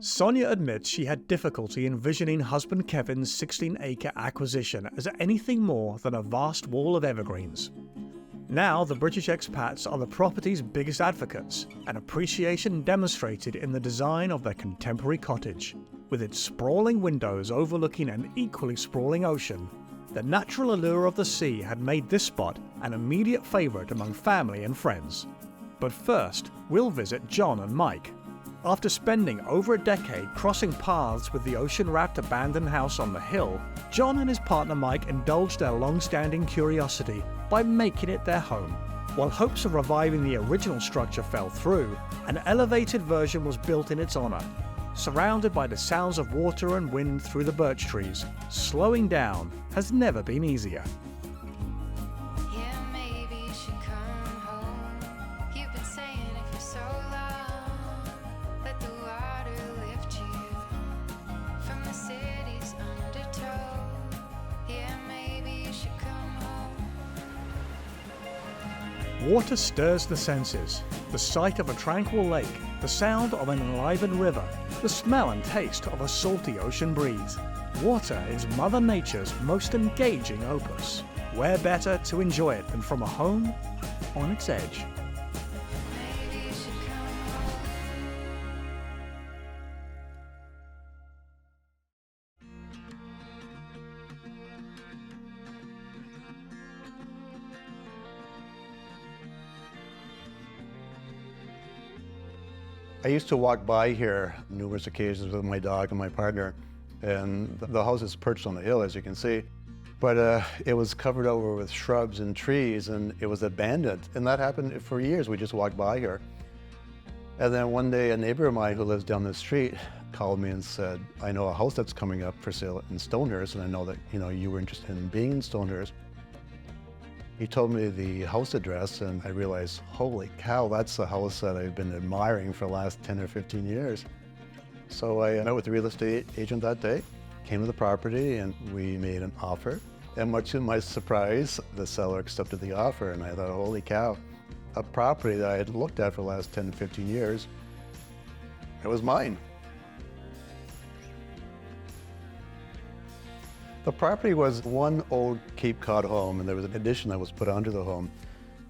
Sonia admits she had difficulty envisioning husband Kevin's 16-acre acquisition as anything more than a vast wall of evergreens. Now the British expats are the property's biggest advocates, an appreciation demonstrated in the design of their contemporary cottage. With its sprawling windows overlooking an equally sprawling ocean, the natural allure of the sea had made this spot an immediate favourite among family and friends. But first, we'll visit John and Mike. After spending over a decade crossing paths with the ocean-wrapped abandoned house on the hill, John and his partner Mike indulged their long-standing curiosity by making it their home. While hopes of reviving the original structure fell through, an elevated version was built in its honour. Surrounded by the sounds of water and wind through the birch trees, slowing down has never been easier. Water stirs the senses. The sight of a tranquil lake, the sound of an enlivened river, the smell and taste of a salty ocean breeze. Water is Mother Nature's most engaging opus. Where better to enjoy it than from a home on its edge? I used to walk by here numerous occasions with my dog and my partner, and the house is perched on the hill, as you can see, but it was covered over with shrubs and trees, and it was abandoned, and that happened for years. We just walked by here. And then one day a neighbor of mine who lives down the street called me and said, I know a house that's coming up for sale in Stonehurst, and I know that you were interested in being in Stonehurst. He told me the house address, and I realized, holy cow, that's the house that I've been admiring for the last 10 or 15 years. So I met with the real estate agent that day, came to the property, and we made an offer. And much to my surprise, the seller accepted the offer, and I thought, holy cow, a property that I had looked at for the last 10 to 15 years, it was mine. The property was one old Cape Cod home, and there was an addition that was put onto the home.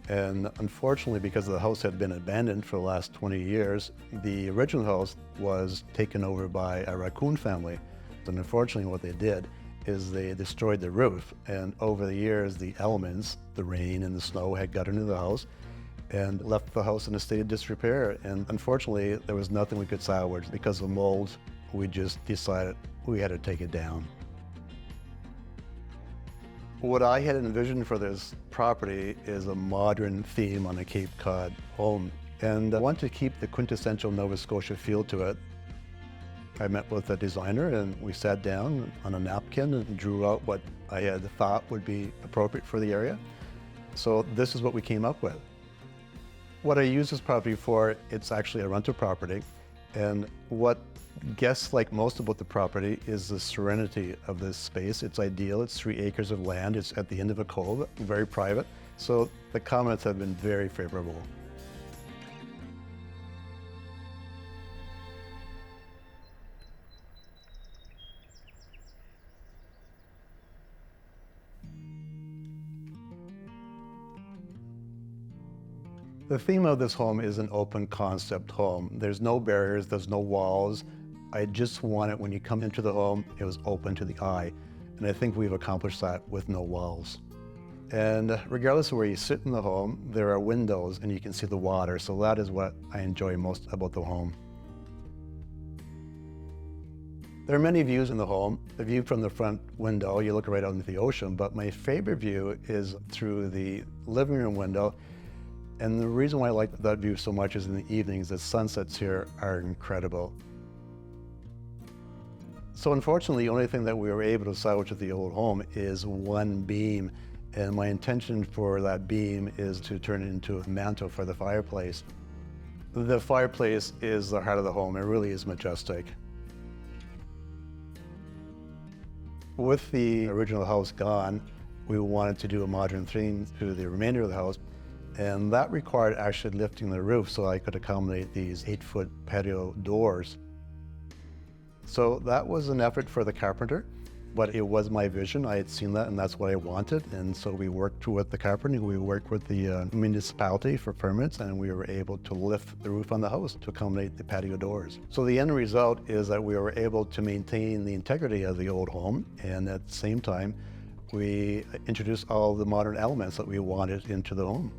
And unfortunately, because the house had been abandoned for the last 20 years, the original house was taken over by a raccoon family. And unfortunately, what they did is they destroyed the roof. And over the years, the elements, the rain and the snow, had got into the house and left the house in a state of disrepair. And unfortunately, there was nothing we could salvage. Because of mold, we just decided we had to take it down. What I had envisioned for this property is a modern theme on a Cape Cod home. And I want to keep the quintessential Nova Scotia feel to it. I met with a designer, and we sat down on a napkin and drew out what I had thought would be appropriate for the area. So this is what we came up with. What I use this property for, it's actually a rental property. And what guests like most about the property is the serenity of this space. It's ideal. It's 3 acres of land. It's at the end of a cove, very private. So the comments have been very favorable. The theme of this home is an open concept home. There's no barriers, there's no walls. I just want it when you come into the home, it was open to the eye. And I think we've accomplished that with no walls. And regardless of where you sit in the home, there are windows and you can see the water. So that is what I enjoy most about the home. There are many views in the home. The view from the front window, you look right out into the ocean, but my favorite view is through the living room window. And the reason why I like that view so much is in the evenings, the sunsets here are incredible. So unfortunately, the only thing that we were able to salvage at the old home is one beam. And my intention for that beam is to turn it into a mantle for the fireplace. The fireplace is the heart of the home. It really is majestic. With the original house gone, we wanted to do a modern theme to the remainder of the house. And that required actually lifting the roof so I could accommodate these 8-foot patio doors. So that was an effort for the carpenter, but it was my vision. I had seen that and that's what I wanted. And so we worked with the carpenter, we worked with the municipality for permits, and we were able to lift the roof on the house to accommodate the patio doors. So the end result is that we were able to maintain the integrity of the old home, and at the same time, we introduced all the modern elements that we wanted into the home.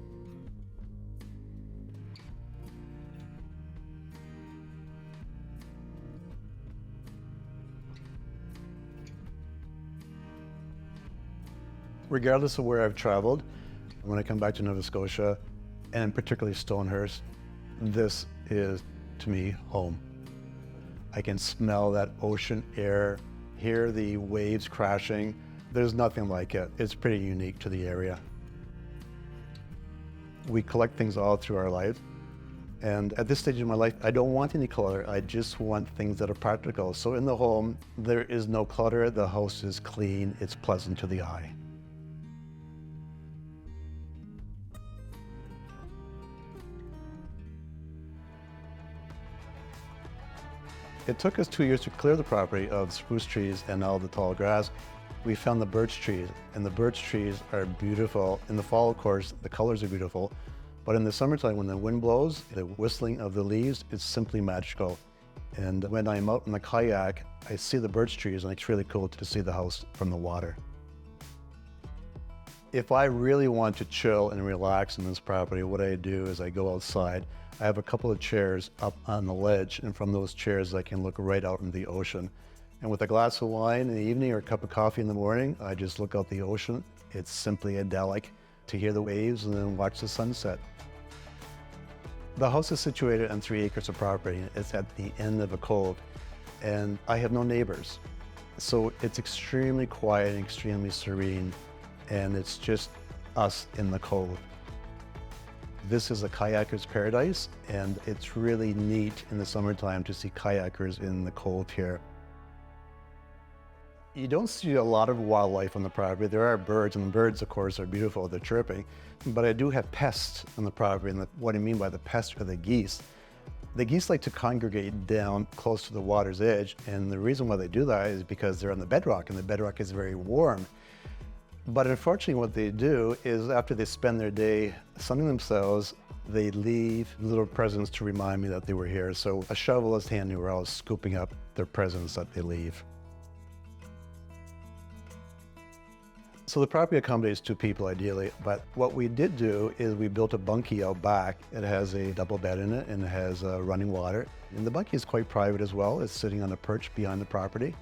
Regardless of where I've traveled, when I come back to Nova Scotia, and particularly Stonehurst, this is, to me, home. I can smell that ocean air, hear the waves crashing. There's nothing like it. It's pretty unique to the area. We collect things all through our life. And at this stage of my life, I don't want any clutter. I just want things that are practical. So in the home, there is no clutter. The house is clean. It's pleasant to the eye. It took us 2 years to clear the property of spruce trees and all the tall grass. We found the birch trees, and the birch trees are beautiful. In the fall, of course, the colors are beautiful, but in the summertime, when the wind blows, the whistling of the leaves is simply magical. And when I'm out in the kayak, I see the birch trees, and it's really cool to see the house from the water. If I really want to chill and relax in this property, what I do is I go outside. I have a couple of chairs up on the ledge, and from those chairs I can look right out into the ocean. And with a glass of wine in the evening or a cup of coffee in the morning, I just look out the ocean. It's simply idyllic to hear the waves and then watch the sunset. The house is situated on 3 acres of property. It's at the end of a cove, and I have no neighbors. So it's extremely quiet and extremely serene, and it's just us in the cove. This is a kayaker's paradise, and it's really neat in the summertime to see kayakers in the cove here. You don't see a lot of wildlife on the property. There are birds, and the birds, of course, are beautiful. They're chirping. But I do have pests on the property, and what I mean by the pests are the geese. The geese like to congregate down close to the water's edge, and the reason why they do that is because they're on the bedrock, and the bedrock is very warm. But unfortunately, what they do is after they spend their day sunning themselves, they leave little presents to remind me that they were here. So a shovel is handy. We're always scooping up their presents that they leave. So the property accommodates 2 people ideally, but what we did do is we built a bunkie out back. It has a double bed in it, and it has running water. And the bunkie is quite private as well. It's sitting on a perch behind the property.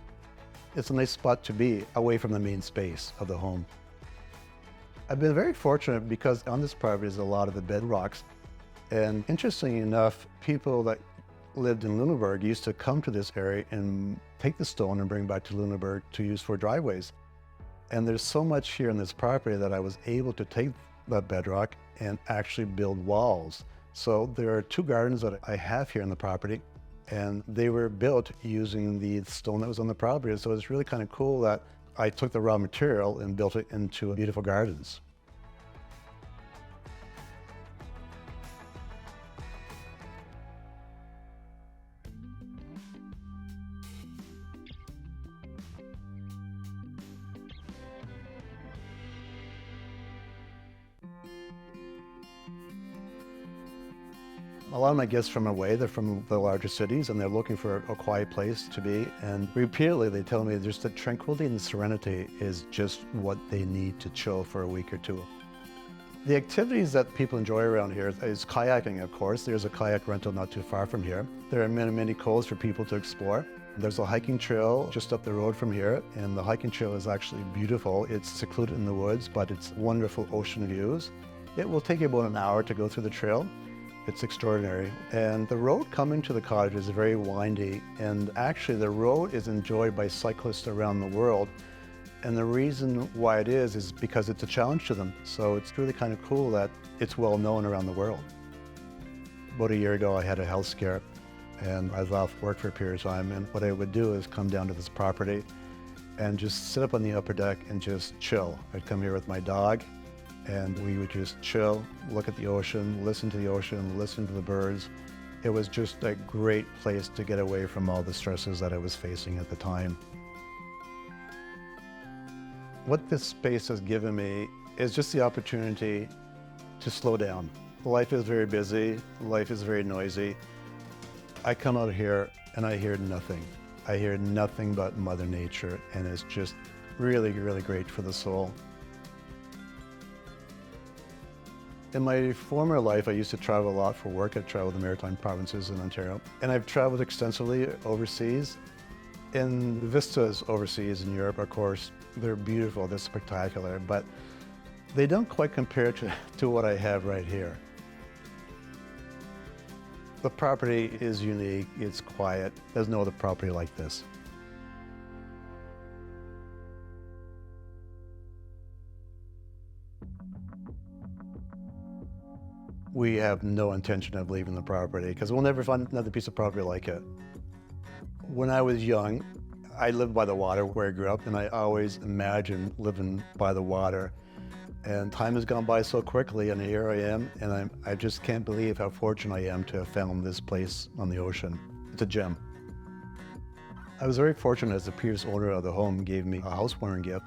It's a nice spot to be away from the main space of the home. I've been very fortunate because on this property is a lot of the bedrocks. And interestingly enough, people that lived in Lunenburg used to come to this area and take the stone and bring back to Lunenburg to use for driveways. And there's so much here on this property that I was able to take that bedrock and actually build walls. So there are 2 gardens that I have here on the property, and they were built using the stone that was on the property. So it's really kind of cool that I took the raw material and built it into beautiful gardens. A lot of my guests from away, they're from the larger cities, and they're looking for a quiet place to be. And repeatedly they tell me just the tranquility and the serenity is just what they need to chill for a week or 2. The activities that people enjoy around here is kayaking, of course. There's a kayak rental not too far from here. There are many coves for people to explore. There's a hiking trail just up the road from here, and the hiking trail is actually beautiful. It's secluded in the woods, but it's wonderful ocean views. It will take you about an hour to go through the trail. It's extraordinary. And the road coming to the cottage is very windy, and actually the road is enjoyed by cyclists around the world. And the reason why it is because it's a challenge to them. So it's really kind of cool that it's well known around the world. About a year ago, I had a health scare, and I was off work for a period of time. And what I would do is come down to this property and just sit up on the upper deck and just chill. I'd come here with my dog, and we would just chill, look at the ocean, listen to the birds, It was just a great place to get away from all the stresses that I was facing at the time. What this space has given me is just the opportunity to slow down. Life is very busy, life is very noisy. I come out here and I hear nothing. I hear nothing but Mother Nature, and it's just really, really great for the soul. In my former life, I used to travel a lot for work. I traveled the Maritime provinces in Ontario, and I've traveled extensively overseas. And the vistas overseas in Europe, of course, they're beautiful, they're spectacular, but they don't quite compare to what I have right here. The property is unique, it's quiet. There's no other property like this. We have no intention of leaving the property because we'll never find another piece of property like it. When I was young, I lived by the water where I grew up, and I always imagined living by the water. And time has gone by so quickly, and here I am, and I just can't believe how fortunate I am to have found this place on the ocean. It's a gem. I was very fortunate as the previous owner of the home gave me a housewarming gift,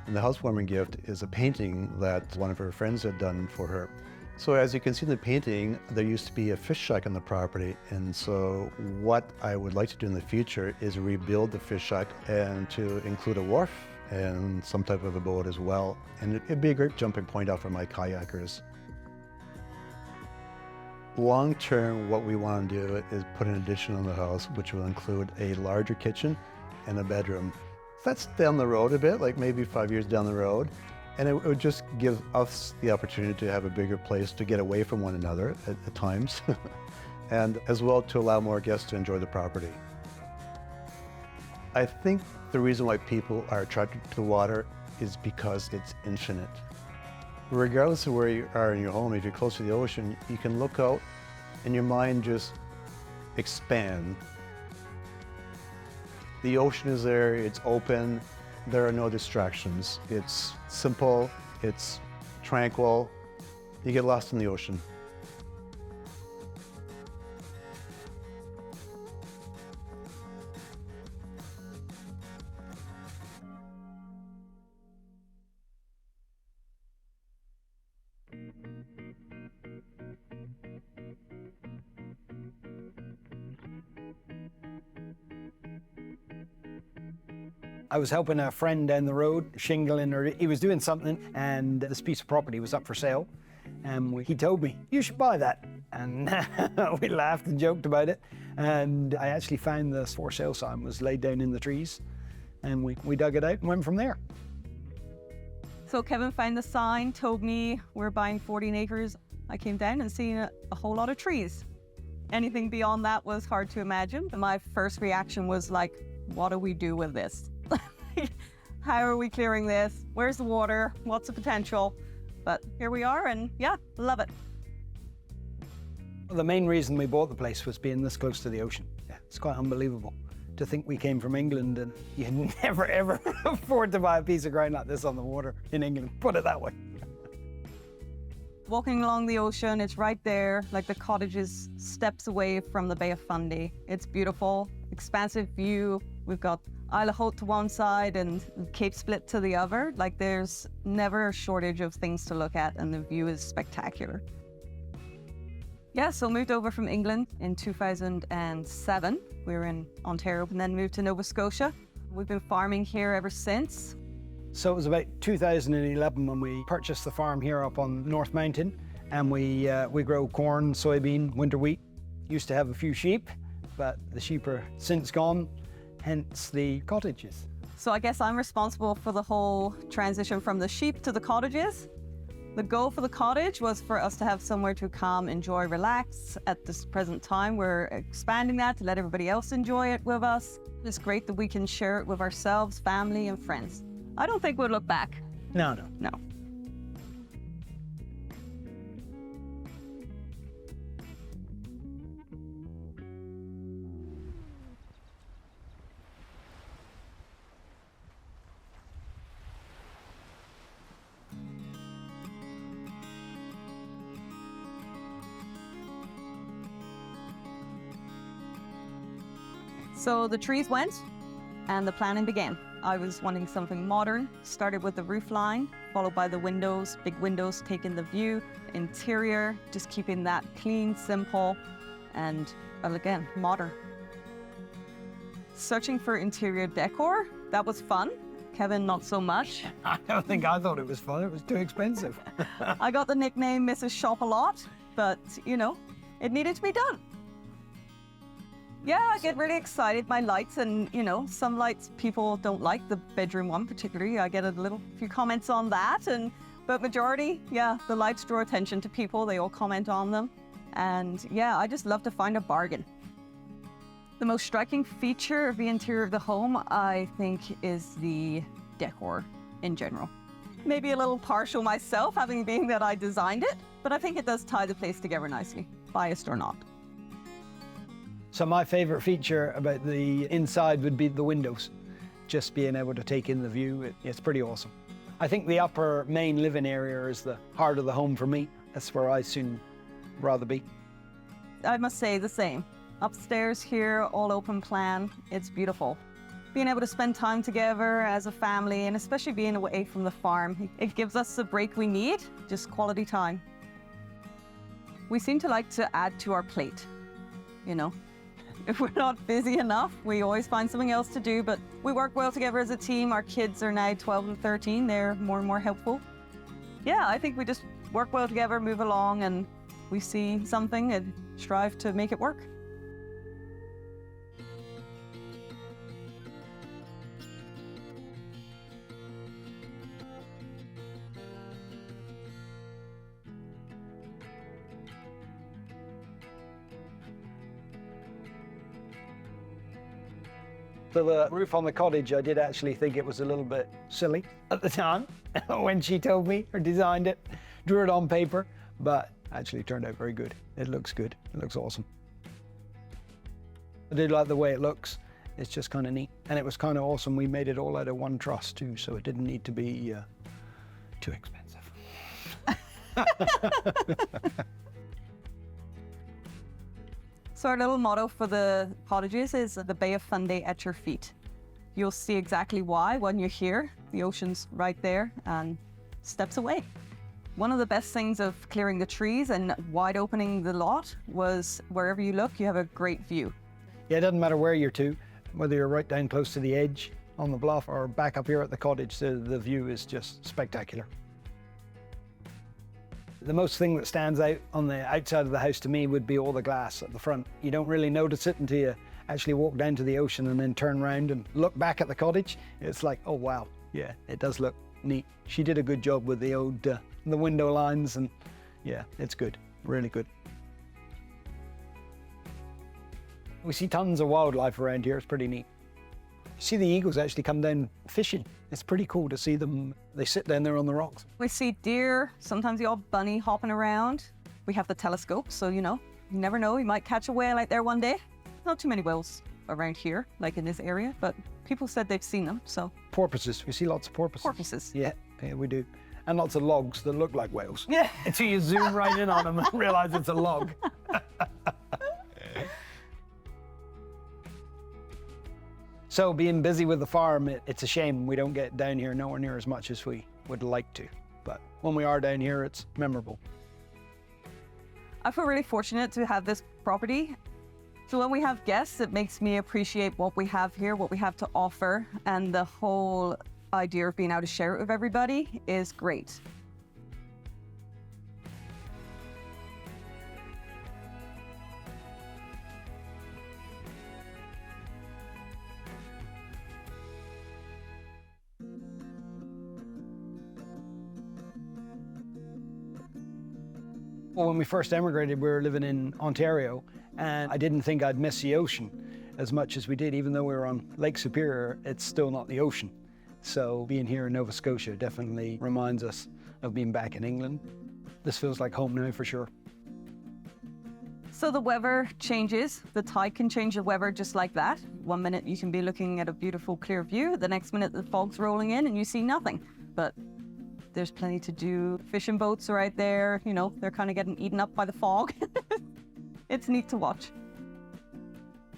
and the housewarming gift is a painting that one of her friends had done for her. So as you can see in the painting, there used to be a fish shack on the property, and so what I would like to do in the future is rebuild the fish shack and to include a wharf and some type of a boat as well. And it'd be a great jumping point out for my kayakers. Long term, what we want to do is put an addition on the house, which will include a larger kitchen and a bedroom. That's down the road a bit, like maybe 5 years down the road. And it would just give us the opportunity to have a bigger place to get away from one another at times, and as well to allow more guests to enjoy the property. I think the reason why people are attracted to the water is because it's infinite. Regardless of where you are in your home, if you're close to the ocean, you can look out and your mind just expand. The ocean is there, it's open, there are no distractions. It's simple, it's tranquil, you get lost in the ocean. I was helping a friend down the road, shingling, or he was doing something, and this piece of property was up for sale. And he told me, "You should buy that." And we laughed and joked about it. And I actually found this for sale sign was laid down in the trees, and we dug it out and went from there. So Kevin found the sign, told me we're buying 14 acres. I came down and seen a whole lot of trees. Anything beyond that was hard to imagine. My first reaction was like, what do we do with this? How are we clearing this? Where's the water? What's the potential? But here we are, and yeah, love it. The main reason we bought the place was being this close to the ocean. Yeah, it's quite unbelievable to think we came from England and you never ever afford to buy a piece of ground like this on the water in England, put it that way. Walking along the ocean, it's right there, like the cottage is steps away from the Bay of Fundy. It's beautiful, expansive view. We've got Isle of Haut to one side and Cape Split to the other. Like there's never a shortage of things to look at, and the view is spectacular. Yeah, so moved over from England in 2007. We were in Ontario and then moved to Nova Scotia. We've been farming here ever since. So it was about 2011 when we purchased the farm here up on North Mountain, and we grow corn, soybean, winter wheat. Used to have a few sheep, but the sheep are since gone, hence the cottages. So I guess I'm responsible for the whole transition from the sheep to the cottages. The goal for the cottage was for us to have somewhere to come, enjoy, relax. At this present time, we're expanding that to let everybody else enjoy it with us. It's great that we can share it with ourselves, family, and friends. I don't think we'll look back. No. No. So the trees went and the planning began. I was wanting something modern, started with the roof line, followed by the windows, big windows taking the view, interior, just keeping that clean, simple, and well, again, modern. Searching for interior decor, that was fun. Kevin, not so much. I don't think I thought it was fun. It was too expensive. I got the nickname Mrs. Shop a Lot, but you know, it needed to be done. Yeah, I get really excited by lights, and you know, some lights people don't like, the bedroom one particularly. I get a few comments on that, but majority, yeah, the lights draw attention to people. They all comment on them, and yeah, I just love to find a bargain. The most striking feature of the interior of the home, I think, is the decor in general. Maybe a little partial myself, having been that I designed it, but I think it does tie the place together nicely, biased or not. So my favorite feature about the inside would be the windows. Just being able to take in the view, it's pretty awesome. I think the upper main living area is the heart of the home for me. That's where I soon rather be. I must say the same. Upstairs here, all open plan, it's beautiful. Being able to spend time together as a family, and especially being away from the farm, it gives us the break we need, just quality time. We seem to like to add to our plate, you know. If we're not busy enough, we always find something else to do, but we work well together as a team. Our kids are now 12 and 13. They're more and more helpful. Yeah, I think we just work well together, move along, and we see something and strive to make it work. So the roof on the cottage, I did actually think it was a little bit silly at the time when she told me or designed it, drew it on paper, but actually turned out very good. It looks good. It looks awesome. I did like the way it looks. It's just kind of neat. And it was kind of awesome. We made it all out of one truss too, so it didn't need to be too expensive. So our little motto for the cottages is the Bay of Fundy at your feet. You'll see exactly why when you're here. The ocean's right there and steps away. One of the best things of clearing the trees and wide opening the lot was wherever you look, you have a great view. Yeah, it doesn't matter where you're to, whether you're right down close to the edge on the bluff or back up here at the cottage, the view is just spectacular. The most thing that stands out on the outside of the house to me would be all the glass at the front. You don't really notice it until you actually walk down to the ocean and then turn around and look back at the cottage. It's like, oh wow, yeah, it does look neat. She did a good job with the old the window lines, and yeah, it's good, really good. We see tons of wildlife around here. It's pretty neat. You see the eagles actually come down fishing. It's pretty cool to see them. They sit down there on the rocks. We see deer, sometimes the odd bunny hopping around. We have the telescope, so you know, you never know, you might catch a whale out there one day. Not too many whales around here, like in this area, but people said they've seen them, so. Porpoises, we see lots of porpoises. Porpoises. Yeah, we do. And lots of logs that look like whales. Yeah. Until you zoom right in on them and realize it's a log. So being busy with the farm, it's a shame we don't get down here nowhere near as much as we would like to. But when we are down here, it's memorable. I feel really fortunate to have this property. So when we have guests, it makes me appreciate what we have here, what we have to offer, and the whole idea of being able to share it with everybody is great. Well, when we first emigrated, we were living in Ontario, and I didn't think I'd miss the ocean as much as we did. Even though we were on Lake Superior, it's still not the ocean. So being here in Nova Scotia definitely reminds us of being back in England. This feels like home now for sure. So the weather changes. The tide can change the weather just like that. One minute you can be looking at a beautiful clear view. The next minute the fog's rolling in and you see nothing. But there's plenty to do. Fishing boats are right there. You know, they're kind of getting eaten up by the fog. It's neat to watch.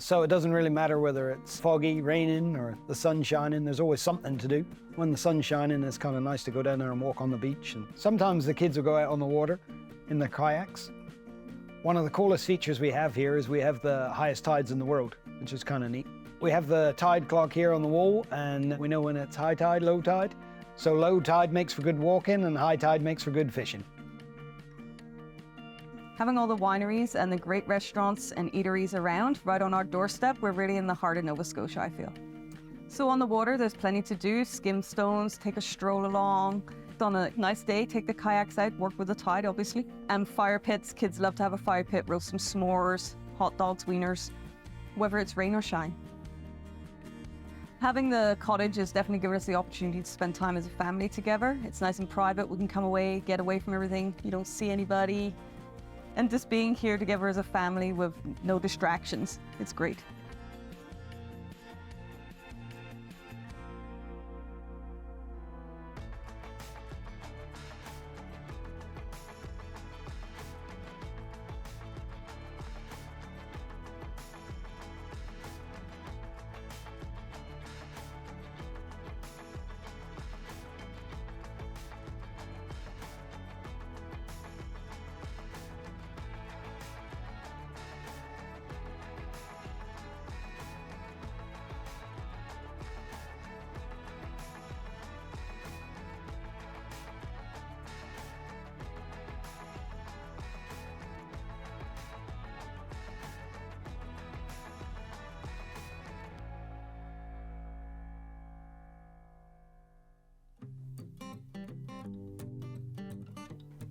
So it doesn't really matter whether it's foggy, raining, or the sun shining, there's always something to do. When the sun's shining, it's kind of nice to go down there and walk on the beach. And sometimes the kids will go out on the water in their kayaks. One of the coolest features we have here is we have the highest tides in the world, which is kind of neat. We have the tide clock here on the wall, and we know when it's high tide, low tide. So low tide makes for good walking, and high tide makes for good fishing. Having all the wineries and the great restaurants and eateries around, right on our doorstep, we're really in the heart of Nova Scotia, I feel. So on the water, there's plenty to do. Skim stones, take a stroll along. On a nice day, take the kayaks out, work with the tide, obviously. And fire pits, kids love to have a fire pit, roast some s'mores, hot dogs, wieners, whether it's rain or shine. Having the cottage has definitely given us the opportunity to spend time as a family together. It's nice and private. We can come away, get away from everything. You don't see anybody. And just being here together as a family with no distractions, it's great.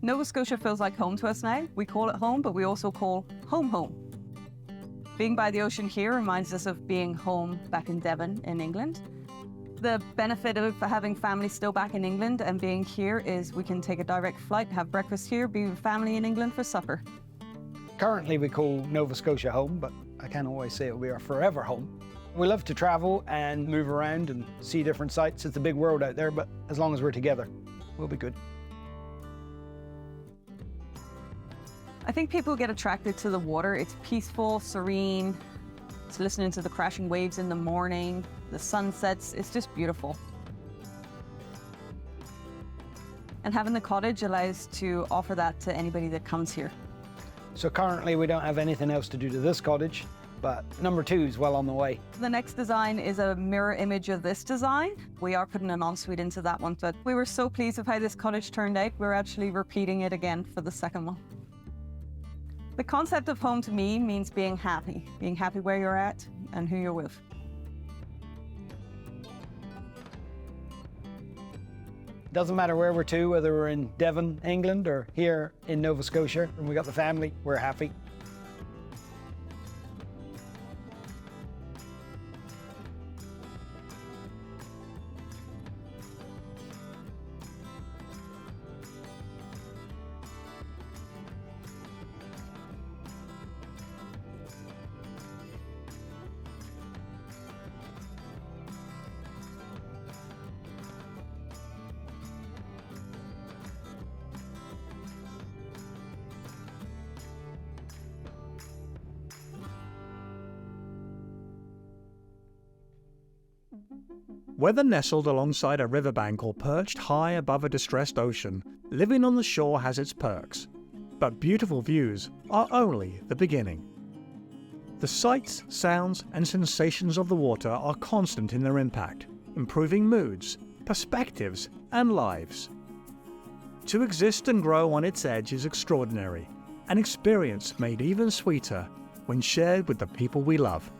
Nova Scotia feels like home to us now. We call it home, but we also call home home. Being by the ocean here reminds us of being home back in Devon in England. The benefit of having family still back in England and being here is we can take a direct flight, have breakfast here, be with family in England for supper. Currently we call Nova Scotia home, but I can't always say it will be our forever home. We love to travel and move around and see different sights. It's a big world out there, but as long as we're together, we'll be good. I think people get attracted to the water. It's peaceful, serene. It's listening to the crashing waves in the morning, the sunsets. It's just beautiful. And having the cottage allows to offer that to anybody that comes here. So currently we don't have anything else to do to this cottage, but number 2 is well on the way. The next design is a mirror image of this design. We are putting an ensuite into that one, but we were so pleased with how this cottage turned out, we're actually repeating it again for the second one. The concept of home to me means being happy where you're at and who you're with. Doesn't matter where we're to, whether we're in Devon, England, or here in Nova Scotia, and we got the family, we're happy. Whether nestled alongside a riverbank or perched high above a distressed ocean, living on the shore has its perks. But beautiful views are only the beginning. The sights, sounds, and sensations of the water are constant in their impact, improving moods, perspectives, and lives. To exist and grow on its edge is extraordinary, an experience made even sweeter when shared with the people we love.